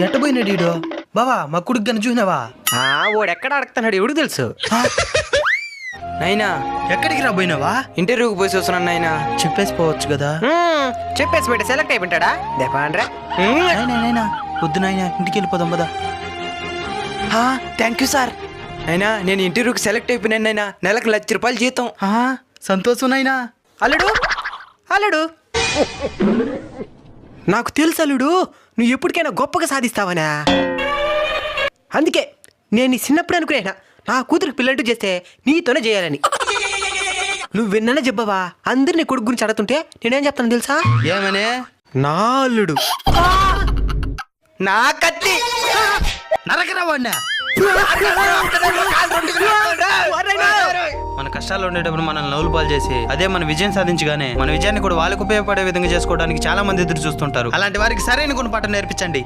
ఎట్టపోయినాడు ఈడు? బావా మా కొడుకు గని చూసినావా? ఓడెక్కడ అడుగుతున్నాడు ఎవడు తెలుసు. నైనా ఎక్కడికి రాబోయినావా? ఇంటర్వ్యూకి పోయి చూస్తున్నాను నైనా. చెప్పేసి పోవచ్చు కదా. చెప్పేసి పెట్టి సెలెక్ట్ అయిపోయింటాడా దేపాండ్రా. నైనా వద్దు నాయనా, ఇంటికి వెళ్ళిపోదాం పదా. Thank you sir. అయినా నేను ఇంటర్వ్యూకి సెలెక్ట్ అయిపోయినాను నైనా. నెలకు ₹1,00,000 జీతం. సంతోషం నాయనా. అల్లుడు అల్లుడు, నాకు తెలుసు అల్లుడు, నువ్వు ఎప్పటికైనా గొప్పగా సాధిస్తావనా. అందుకే నేను నీ చిన్నప్పుడు అనుకునేనా నా కూతురికి పిల్లంటూ చేస్తే నీతోనే చేయాలని. నువ్వు విన్నా చెప్పవా? అందరు నీ కొడుకు గురించి అడుగుతుంటే నేనేం చెప్తాను తెలుసా? ఏమనే? నా అల్లుడు నా కత్తి నరకరా వాడినా. మన కష్టాలు ఉండేటప్పుడు మనల్ని నవ్వులు పాలు చేసి అదే మన విజయం సాధించగానే మన విజయాన్ని కూడా వాళ్ళకు ఉపయోగపడే విధంగా చేసుకోవడానికి చాలా మంది ఎదురు చూస్తుంటారు. అలాంటి వారికి సరైన గుణపాఠం నేర్పించండి.